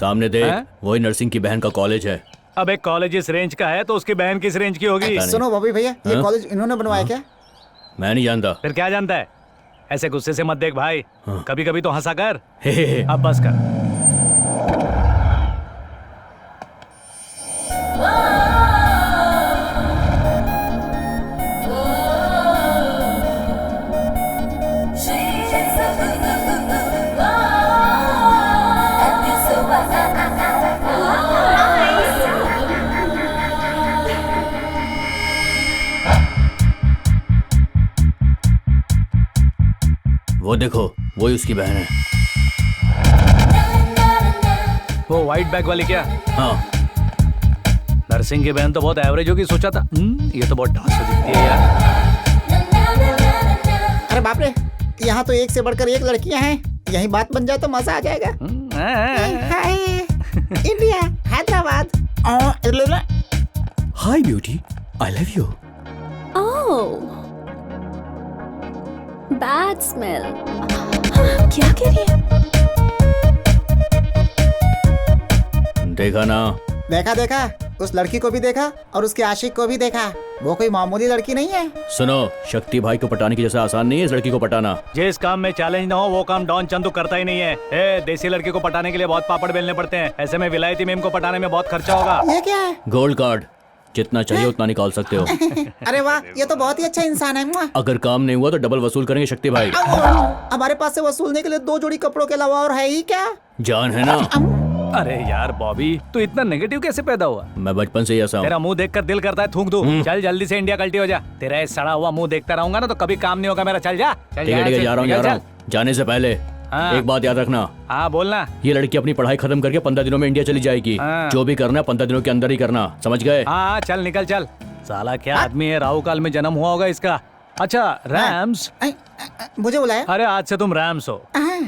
सामने देख, वही नर्सिंग की बहन का कॉलेज है। अब एक कॉलेज इस रेंज का है तो उसकी बहन किस रेंज की होगी? सुनो बॉबी भैया, ये कॉलेज इन्होंने बनवाया क्या? मैं नहीं जानता। फिर क्या जानता है? ऐसे गुस्से से मत देख भाई, कभी कभी तो हंसा कर। हे। अब बस कर। वो देखो, वही उसकी बहन है। वो व्हाइट बैग वाली क्या? हाँ। नर्सिंग की बहन तो बहुत एवरेज होगी सोचा था। ये तो बहुत ढांस दिखती है यार। अरे बाप रे, यहाँ तो एक से बढ़कर एक लड़कियाँ हैं। यही बात बन जाए तो मजा आ जाएगा। Hi India, Hyderabad. Hi beauty, I love you. Oh, bad smell. क्या कह रही है? देखा ना? देखा देखा, उस लड़की को भी देखा और उसके आशिक को भी देखा। वो कोई मामूली लड़की नहीं है। सुनो, शक्ति भाई को पटाने की जैसा आसान नहीं है इस लड़की को पटाना। जिस काम में चैलेंज ना हो वो काम डॉन चंदू करता ही नहीं है। देसी लड़की को पटाने के लिए बहुत पापड़ बेलने पड़ते हैं। ऐसे में विलायती मेम को पटाने में बहुत खर्चा होगा। ये क्या है? गोल्ड कार्ड, जितना चाहिए उतना निकाल सकते हो। अरे वाह, ये तो बहुत ही अच्छा इंसान है। मुआ। अगर काम नहीं हुआ तो डबल वसूल करेंगे शक्ति भाई। हमारे पास से वसूलने के लिए 2 जोड़ी कपड़ों के अलावा और है ही क्या? जान है ना? अरे यार बॉबी, तू इतना नेगेटिव कैसे पैदा हुआ? मैं बचपन से ही ऐसा हूँ। तेरा मुंह देखकर दिल करता है थूक दूं। चल जल्दी से इंडिया कल्टी हो जा। तेरा ये सड़ा हुआ मुंह देखता रहूंगा ना तो कभी काम नहीं होगा मेरा। चल जा। ठीक है, जा रहा हूँ। जाने से पहले एक बात याद रखना। हाँ बोलना। ये लड़की अपनी पढ़ाई खत्म करके 15 दिनों में इंडिया चली जाएगी। जो भी करना है 15 दिनों के अंदर ही करना, समझ गए? हाँ चल निकल चल। साला क्या आदमी है, राहु काल में जन्म हुआ होगा इसका। अच्छा रैम्स, मुझे बुलाया? अरे आज से तुम रैम्स हो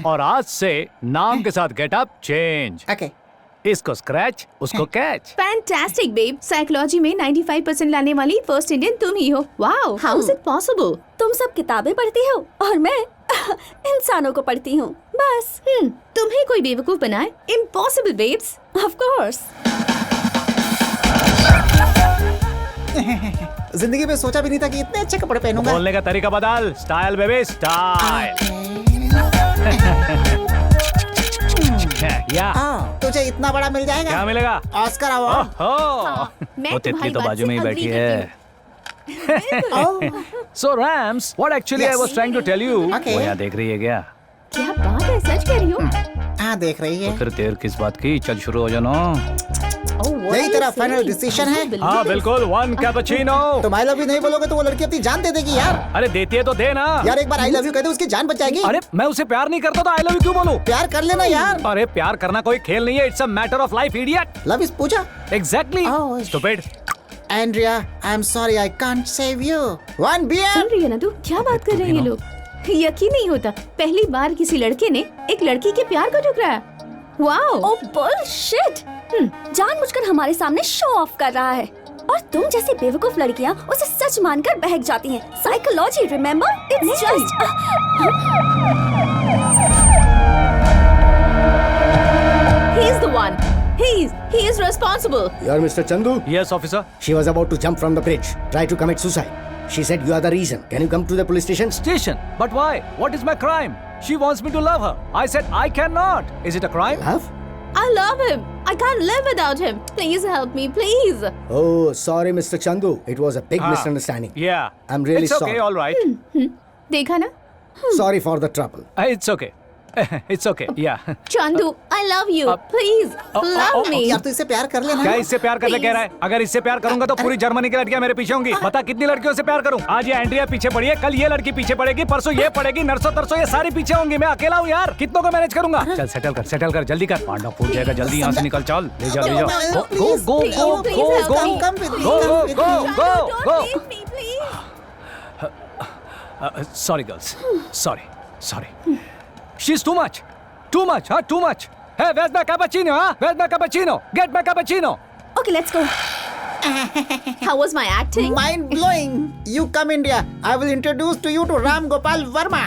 और आज से नाम के साथ गेटअप चेंज। ओके। इसको स्क्रैच, उसको कैच। फैंटास्टिक बेब, साइकोलॉजी में 95% लाने वाली फर्स्ट इंडियन तुम ही हो। Wow, how is it possible? तुम सब किताबें पढ़ती हो और मैं इंसानों को पढ़ती हूँ बस। तुम्हें कोई बेवकूफ बनाए? Impossible babes, of course. जिंदगी में सोचा भी नहीं था कि इतने अच्छे कपड़े पहनूंगा। बोलने का तरीका बदल। Style baby style. या तुझे इतना बड़ा मिल जाएगा। क्या मिलेगा? Oscar award. वो तितली तो बाजू में ही बैठी है। So Rams, what actually I was trying to tell you? वो यहाँ देख रही है क्या? क्या बात है, सच कह रही हो? हाँ देख रही है। तो फिर देर किस बात की? चल शुरू हो जाना। यही तेरा फाइनल डिसीजन है? हाँ बिल्कुल, 1 कैपुचिनो। तुम आई लव यू नहीं बोलोगे तो वो लड़की अपनी जान दे देगी यार। अरे देती है तो दे ना यार। एक बार आई लव यू कह दे, उसकी जान बच जाएगी। अरे मैं उसे प्यार नहीं करता तो आई लव यू क्यों बोलूं? प्यार कर लेना यार। अरे प्यार करना कोई खेल नहीं है। It's a matter of life, idiot. Love is puja. Exactly stupid. Andrea, I am sorry, I can't save you. 1 beer. सुन रही है ना तू? क्या बात कर रहे हैं ये लोग? यकीन नहीं होता, पहली बार किसी लड़के ने एक लड़की के प्यार को ठुकराया। वाओ, ओह बुलशिट। जानबूझकर हमारे सामने शो ऑफ कर रहा है और तुम जैसी बेवकूफ लड़कियां उसे सच मानकर बहक जाती हैं। Psychology, remember, it's just he is the one. He is responsible. You are Mr. Chandu? Yes, officer. She was about to jump from the bridge, try to commit suicide. She said you are the reason. Can you come to the police station? Station? But why? What is my crime? She wants me to love her. I said I cannot. Is it a crime? Love? I love him. I can't live without him. Please help me, please. Oh, sorry, Mr. Chandu. It was a big misunderstanding. Yeah. I'm really it's sorry. okay, all right. देखा ना? Sorry for the trouble. It's okay. It's okay. Yeah. Chandu, I love you. Please, love me. यार तो इससे प्यार कर लेना। क्या इससे प्यार कर ले कह रहा है? अगर इससे प्यार करूंगा तो पूरी जर्मनी की लड़कियां मेरे पीछे होंगी। बता कितनी लड़कियों से प्यार करूं? आज ये एंड्रिया पीछे पड़ी है, कल ये लड़की पीछे पड़ेगी, परसों ये पड़ेगी, नरसों तरसों ये सारी पीछे होंगी। मैं अकेला हूं यार, कितनों को मैनेज करूंगा? चल सेटल कर जल्दी कर। पांडा फूट जाएगा, जल्दी यहाँ से निकल। चल ले जा। गो। Sorry girls. Sorry. She's too much. Too much. Hey, where's my cappuccino? Where's my cappuccino? Get my cappuccino. Okay, let's go. How was my acting? Mind blowing. You come India. I will introduce to you to Ram Gopal Verma.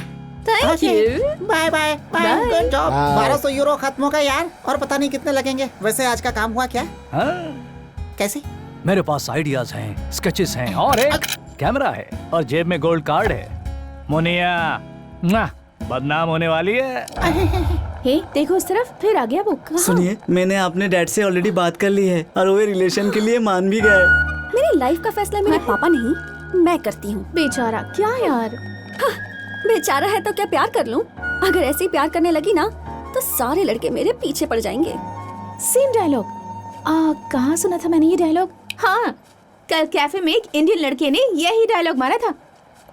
Thank you. Bye bye bye, Bye. Good job. Bye. 1200 euro खत्म होगा यार, और पता नहीं कितने लगेंगे। वैसे आज का काम हुआ क्या? हाँ? कैसे? मेरे पास आइडियाज हैं, स्केचेस हैं और एक कैमरा है और जेब में गोल्ड कार्ड है। मुनिया मुआ, बदनाम होने वाली है। हे देखो उस तरफ, फिर आ गया वो। कहाँ? सुनिए, मैंने अपने डैड से ऑलरेडी बात कर ली है और वो रिलेशन के लिए मान भी गए। मेरी लाइफ का फैसला मेरे पापा नहीं, मैं करती हूँ। बेचारा, क्या यार। बेचारा है तो क्या प्यार कर लूँ? अगर ऐसे ही प्यार करने लगी ना तो सारे लड़के मेरे पीछे पड़ जाएंगे। Same dialogue. कहाँ सुना था मैंने ये डायलॉग? हाँ, कल कैफे में एक इंडियन लड़के ने यही डायलॉग मारा था।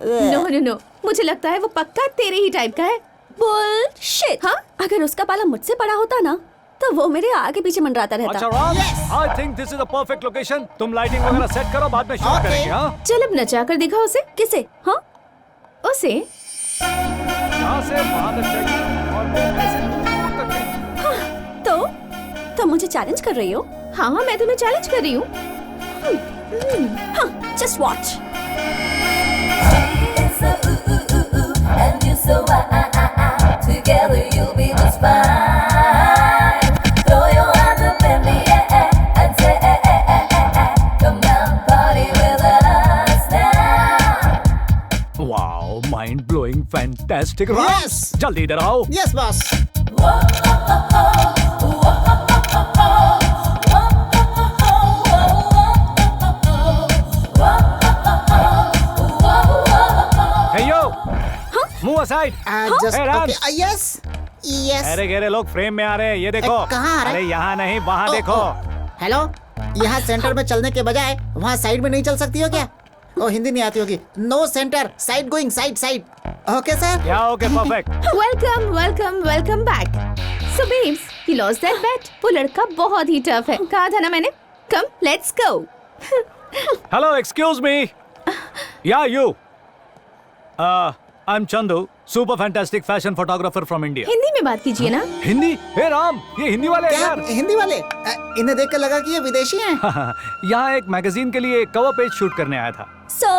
नो नो नो, मुझे लगता है वो पक्का तेरे ही टाइप का है। बुलशिट। हाँ? अगर उसका पाला मुझसे पड़ा होता ना तो वो मेरे आगे पीछे मंडराता अच्छा रहता। Ram, Yes. I think this is the perfect location. तुम लाइटिंग वगैरह सेट करो, बाद में शूट Okay. करेंगे। हाँ, चल अब नचा कर दिखा उसे। किसे? हाँ, उसे यहाँ से वहाँ तक चाहिए और फिर ऐसे दूर तक चाहिए। तो मुझे चैलेंज कर रही हो? हाँ, मैं तुम्हें चैलेंज कर रही हूँ। हाँ, just watch. And you so together you'll be just fine. Throw your hands up in the air and say, come on, party with us now. Wow, mind blowing, fantastic. Yes. जल्दी इधर आओ। Yes boss. Hey yo, move aside. Just Hey, Rams. Okay, yes yes. अरे गहरे लोग frame में आ रहे हैं, ये देखो। कहाँ आ रहे हैं? अरे यहाँ नहीं, वहाँ देखो। हेलो, यहाँ सेंटर में चलने के बजाय वहाँ साइड में नहीं चल सकती हो क्या? ओ, हिंदी नहीं आती होगी। No center, side going, side side. Okay sir. Yeah okay, perfect. Welcome welcome welcome back. So babes, you lost that bet. वो लड़का बहुत ही टफ है, कहा था ना मैंने। Come, let's go. Hello, excuse me. Yeah you. I am Chandu, super fantastic fashion photographer from India. Hindi में बात कीजिए ना। हिंदी? हे राम, ये हिंदी वाले हैं क्या यार। हिंदी वाले? इन्हें देखकर लगा कि ये विदेशी हैं। यहाँ एक मैगजीन के लिए कवर पेज शूट करने आया था। So,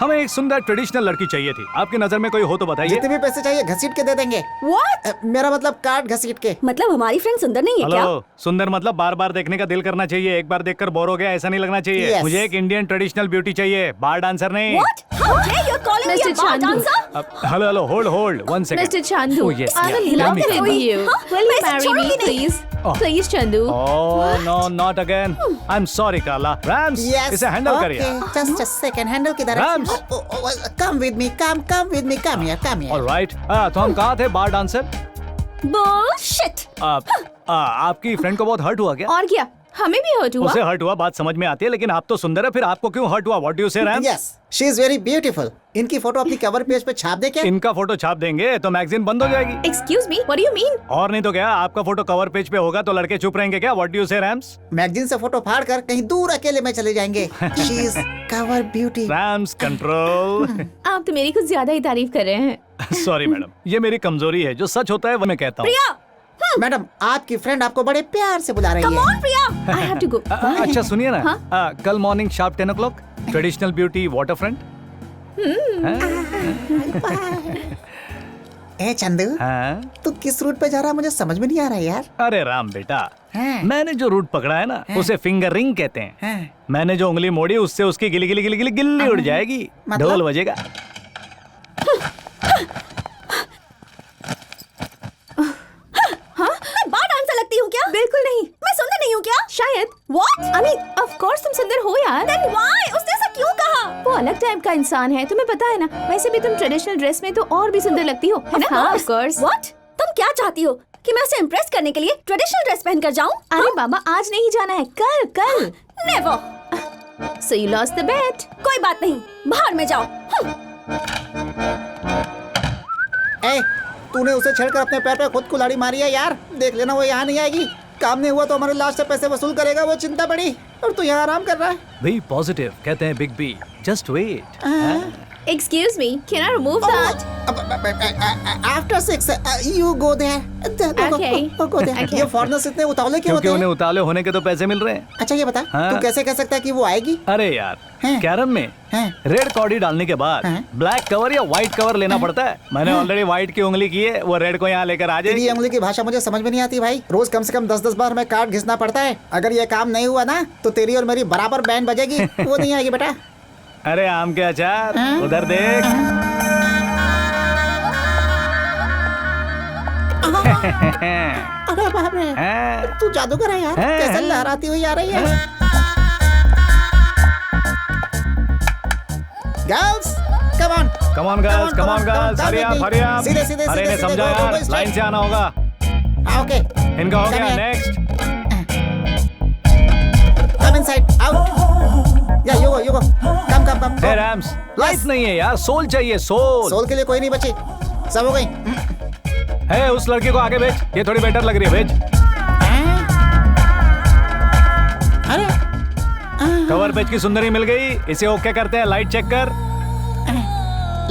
हमें एक सुंदर ट्रेडिशनल लड़की चाहिए थी। आपकी नजर में कोई हो तो बताइए। जितने भी पैसे चाहिए घसीट के दे देंगे। what? मेरा मतलब कार्ड घसीट के। मतलब हमारी फ्रेंड सुंदर नहीं है क्या? हेलो, सुंदर मतलब बार बार देखने का दिल करना चाहिए। एक बार देखकर बोर हो गया ऐसा नहीं लगना चाहिए। Yes. मुझे एक इंडियन ट्रेडिशनल ब्यूटी चाहिए, बार डांसर नहीं। What? How dare you calling me a Mr. bar Chandu. dancer? Hello hello, hold one second. Mr. Chandu, Oh, yes, I will yeah. love Tell me. with you. Huh? Will you मैं इसे marry me, छोड़ूंगी नहीं। please? Oh. Please, Chandu. Oh no, not again. I am sorry Carla. Rams, Yes. इसे handle Okay, करिए। just a second. Handle किधर है? Rams. Come with me. Come with me. Come here. Alright. तो हम कहाँ थे? बार dancer. Bullshit. आपकी friend को बहुत हर्ट हुआ क्या? और क्या, हमें भी हर्ट हुआ। उसे हर्ट हुआ, बात समझ में आती है, लेकिन आप तो सुंदर है, फिर आपको क्यों हर्ट हुआ? What do you say Rams? Yes, she is very beautiful. इनकी फोटो अपनी कवर पेज पे छाप दे क्या? इनका फोटो छाप देंगे तो मैगजीन बंद हो जाएगी। Excuse me, what do you mean? और नहीं तो क्या, आपका फोटो कवर पेज पे होगा तो लड़के चुप रहेंगे क्या? What do you say rams? Magazine से फोटो फाड़ कर कहीं दूर अकेले में चले जाएंगे। She is cover beauty. Rams control. आप तो मेरी कुछ ज्यादा ही तारीफ कर रहे हैं। सॉरी मैडम, ये मेरी कमजोरी है, जो सच होता है वो मैं कहता हूँ। प्रिया, मैडम, आपकी फ्रेंड आपको बड़े प्यार से बुला रही है। प्रिया. I have to go. अच्छा सुनिए ना, कल morning sharp 10 o'clock traditional beauty water front. ए चंदू, हाँ? तू किस रूट पे जा रहा है मुझे समझ में नहीं आ रहा है यार। अरे राम बेटा, हाँ। मैंने जो रूट पकड़ा है ना उसे फिंगर रिंग कहते हैं। हाँ। मैंने जो उंगली मोड़ी उससे उसकी गिली गिली गिली गिली गिल्ली उड़ जाएगी। मतलब? ढोल बजेगा। मैं बार डांसर लगती हूँ क्या? बिल्कुल नहीं। मैं सुंदर नहीं हूँ क्या? शायद। What? I mean, of course तुम सुंदर हो यार। Then why? उसने ऐसा क्यों कहा? वो अलग टाइप का इंसान है, तुम्हें पता है ना। वैसे भी तुम ट्रेडिशनल ड्रेस में तो और भी सुंदर लगती हो, है ना? हाँ, of course. What? तुम क्या चाहती हो कि मैं उसे इम्प्रेस करने के लिए ट्रेडिशनल ड्रेस पहन कर जाऊँ? अरे बाबा, आज नहीं जाना है, कल। Never. So you lost the bet. कोई बात नहीं, बाहर में जाओ। ए, तूने उसे छेड़कर अपने पैर पे खुद कुल्हाड़ी मारी है यार। देख लेना वो यहाँ नहीं आएगी। काम नहीं हुआ तो हमारे लास्ट से पैसे वसूल करेगा, वो चिंता बड़ी। और तू यहाँ आराम कर रहा है। बी पॉजिटिव कहते हैं big B. Just wait. Excuse me, can I remove that? After 6, you go there. Okay. Go there. Okay. ये फॉरेनर्स इतने उतावले क्यों क्योंकि होते उन्हें हैं? उतावले होने के तो पैसे मिल रहे हैं। अच्छा ये बता, हाँ। तू कैसे कह सकता है कि वो आएगी? अरे यार, हैं? कैरम में रेड कॉडी डालने के बाद ब्लैक कवर या व्हाइट कवर लेना पड़ता है। मैंने ऑलरेडी व्हाइट की उंगली की है, वो रेड को यहाँ लेकर आ तेरी जाएगी। उंगली की भाषा मुझे समझ में नहीं आती भाई। रोज कम से कम 10-10 बार मैं कार्ड घिसना पड़ता है। अगर ये काम नहीं हुआ ना तो तेरी और मेरी बराबर बैंड बजेगी। वो नहीं आएगी बेटा। अरे आम के अचार, उधर देख। अरे बाप रे, हैं? तू जादूगर है यार। कैसे लहराती हुई आ रही है। Girls come on, come on girls, come on girls, hurry up, hurry up. सीधे सीधे अरे सीधे ने समझा go, go, यार, go, straight. लाइन से आना होगा। ओके, इनका हो Come गया, here. Next. Come inside, out. Yeah you go come hey Rams, light नहीं है यार, सोल चाहिए, सोल। सोल के लिए कोई नहीं बची, सब हो गई। है उस लड़की को आगे भेज, ये थोड़ी बेटर लग रही है, भेज। अरे कवर पेज की सुंदरी मिल गई, इसे ओके करते हैं, लाइट चेक कर।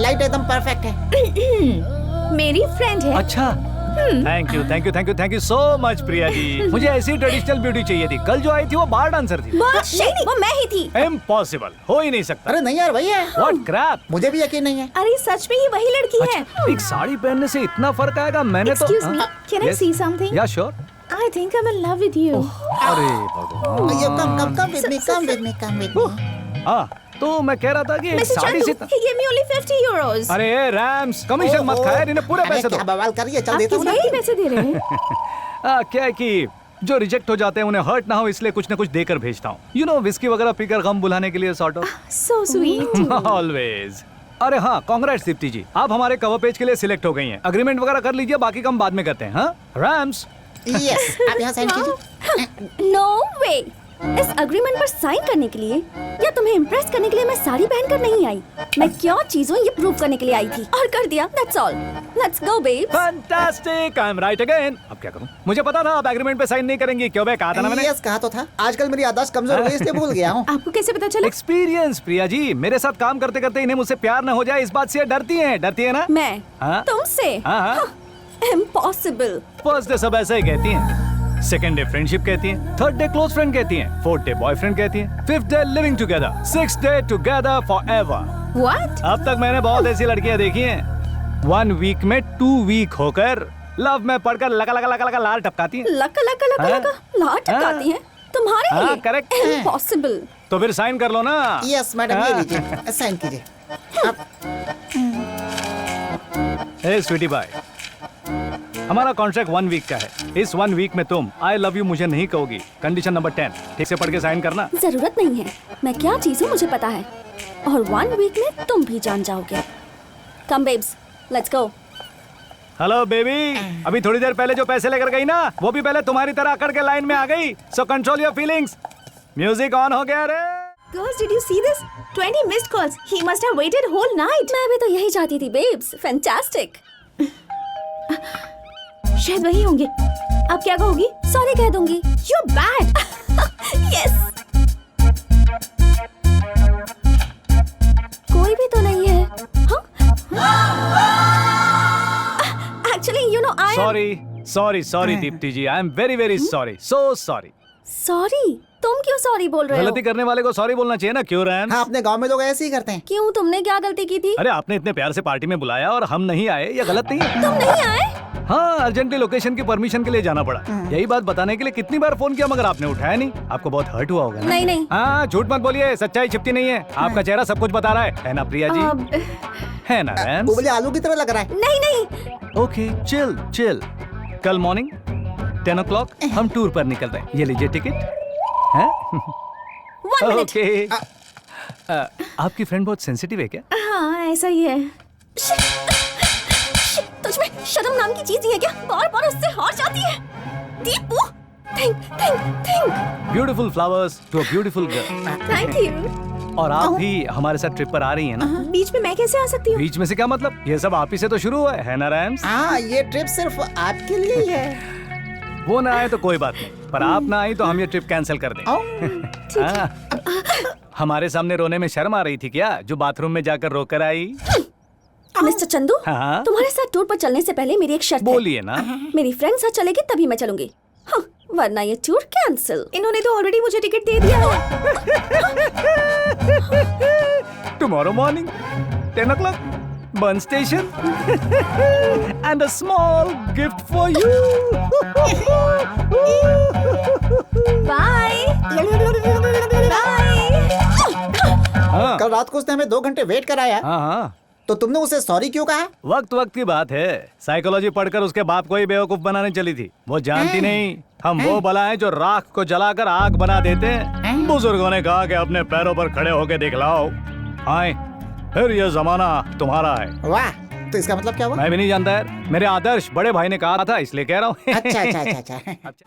लाइट एकदम परफेक्ट है। मेरी फ्रेंड है। अच्छा, thank you thank you thank you thank you so much Priya ji. मुझे ऐसी ट्रेडिशनल ब्यूटी चाहिए थी। कल जो आई थी वो बार डांसर थी। नहीं, वो मैं ही थी। इम्पॉसिबल, हो ही नहीं सकता। अरे नहीं यार वही है। What crap. मुझे भी यकीन नहीं है। अरे सच में ही वही लड़की है। एक साड़ी पहनने से इतना फर्क आएगा, मैंने तो। Excuse me, can I see something? या sure. I think I'm in love with you. अरे भगवान। ये कम विद मी। हाँ, तो मैं कह रहा था कि एक Mr. साड़ी से। Chandu, he gave me only 50 euros. अरे रैम्स, कमीशन मत खाया, इन्हें पूरे पैसे दो। क्या बवाल कर रही है। चल आप देता हूँ कितने ना। पैसे दे रहे हैं? क्या है कि जो रिजेक्ट हो जाते हैं उन्हें हर्ट ना हो, इसलिए कुछ ना कुछ देकर भेजता हूँ। यू नो, विस्की वगैरह पीकर गम बुलाने के लिए, sort of. So sweet. Always. अरे हाँ, कांग्रेट्स दीप्ति जी, आप हमारे कवर पेज के लिए सिलेक्ट हो गई हैं। अग्रीमेंट वगैरह कर लीजिए, बाकी काम बाद में करते हैं। हाँ रैम्स। यस, आप यहाँ साइन कीजिए। नो वे। इस अग्रीमेंट पर साइन करने के लिए या तुम्हें इम्प्रेस करने के लिए मैं साड़ी पहनकर नहीं आई। मैं क्या चीज हूँ ये प्रूव करने के लिए आई थी, और कर दिया। That's all. Let's go babes. Fantastic, I am right again. अब क्या करूं? मुझे पता था आप एग्रीमेंट पे साइन नहीं करेंगी। क्यों बे, कहा था ना मैंने। यस कहा तो था। आजकल मेरी याददाश्त कमजोर हो गई इसलिए भूल गया हूँ। आपको कैसे पता चला? एक्सपीरियंस प्रिया जी, मेरे साथ काम करते करते इन्हें मुझसे प्यार न हो जाए इस बात से डरती है ना। मैं हाँ? तुमसे? हाँ। इम्पॉसिबल। फर्स्ट डे सब ऐसा ही कहती हैं, सेकंड डे फ्रेंडशिप कहती हैं, थर्ड डे क्लोज फ्रेंड कहती हैं, फोर्थ डे बॉयफ्रेंड कहती हैं, fifth day living together, sixth day together forever. What? अब तक मैंने बहुत ऐसी लड़कियां देखी हैं, 1 वीक में 2 वीक होकर लव में पढ़कर लगा लगा लगा लगा लाल टपकाती हैं। लका लका लका हाँ? लका लाट टपकाती हैं तुम्हारे हाँ, लिए। correct। इम्पॉसिबल। तो फिर साइन कर लो ना। यस मैडम, ये लीजिए साइन कीजिए। हे स्वीटी बाय, हमारा कॉन्ट्रैक्ट 1 वीक का है। इस 1 वीक में तुम आई लव यू मुझे नहीं कहोगी। कंडीशन नंबर 10, ठीक से पढ़ के साइन करना। जरूरत नहीं है, मैं क्या चीज हूँ मुझे पता है, और 1 वीक में तुम भी जान जाओगे। Come babes, let's go. Hello baby, अभी थोड़ी देर पहले जो पैसे लेकर गई ना, वो भी पहले तुम्हारी तरह अकड़ के लाइन में आ गई। So control your feelings. Music on हो गया रे। Girls, did you see this? 20 missed calls. He must have waited whole night. मैं भी तो यही चाहती थी बेब्स। फैंटास्टिक। शायद वही होंगे। अब क्या कहोगी? सॉरी कह दूंगी। You're bad. यस। कोई भी तो नहीं है। Actually you know I sorry Deepti ji, I am very very sorry, so sorry. Sorry. तुम क्यों सॉरी बोल रहे हो? गलती करने वाले को सॉरी बोलना चाहिए ना, क्यों रैम? हाँ, अपने गांव में लोग ऐसे ही करते हैं। क्यों, तुमने क्या गलती की थी? अरे आपने इतने प्यार से पार्टी में बुलाया और हम नहीं आए, ये गलत नहीं है। तुम नहीं आए? हाँ, अर्जेंटली लोकेशन की परमिशन के लिए जाना पड़ा। यही बात बताने के लिए कितनी बार फोन किया मगर आपने उठाया नहीं। आपको बहुत हर्ट हुआ होगा ना? नहीं। हाँ, झूठ मत बोलिए, सच्चाई छिपती नहीं है। आपका चेहरा सब कुछ बता रहा है ना प्रिया जी? है ना रैम? उबले आलू की तरह लग रहा है। नहीं। Okay, chill. कल मॉर्निंग 10 o'clock हम टूर पर निकल रहे हैं। ये लीजिए टिकट। हैं? 1 मिनट। ओके। आपकी फ्रेंड बहुत सेंसिटिव है क्या? हाँ, ऐसा ही है। तुझमें शर्म नाम की चीज ही है क्या? बार उससे हार जाती है। Deepu, think. Beautiful flowers to a beautiful girl. Thank you. और आप भी हमारे साथ ट्रिप पर आ रही हैं ना? बीच में मैं कैसे आ सकती हूँ? बीच में से क्या मतलब? ये सब आप ही से तो शुरू हुआ है ना रैम्स? हाँ, ये ट्रिप सिर्फ आपके लिए ही है। वो ना आए तो कोई बात नहीं, पर आप ना आई तो हम ये ट्रिप कैंसिल कर दें। हाँ। हमारे सामने रोने में शर्म आ रही थी क्या, जो बाथरूम में जाकर रोकर आई? मिस्टर चंदू, हाँ? तुम्हारे साथ टूर पर चलने से पहले मेरी एक शर्त है। बोलिए ना। मेरी फ्रेंड साथ चलेगी तभी मैं चलूंगी। हाँ, वरना ये टूर कैंसिल। इन्होंने तो ऑलरेडी मुझे टिकट दे दिया है। tomorrow morning, 10 o'clock, Bun Station, and a small gift for you. Bye हाँ कल रात को उसने हमें 2 घंटे वेट कराया, हाँ हाँ, तो तुमने उसे सॉरी क्यों कहा? वक्त वक्त की बात है। साइकोलॉजी पढ़कर उसके बाप को ही बेवकूफ बनाने चली थी। वो जानती नहीं हम वो बला हैं जो राख को जलाकर आग बना देते हैं। बुजुर्गों ने कहा कि अपने पैरों पर खड़े होके दिखलाओ। आए, फिर ये जमाना तुम्हारा है। वाह, तो इसका मतलब क्या हुआ? मैं भी नहीं जानता यार, मेरे आदर्श बड़े भाई ने कहा था इसलिए कह रहा हूँ। अच्छा अच्छा अच्छा अच्छा।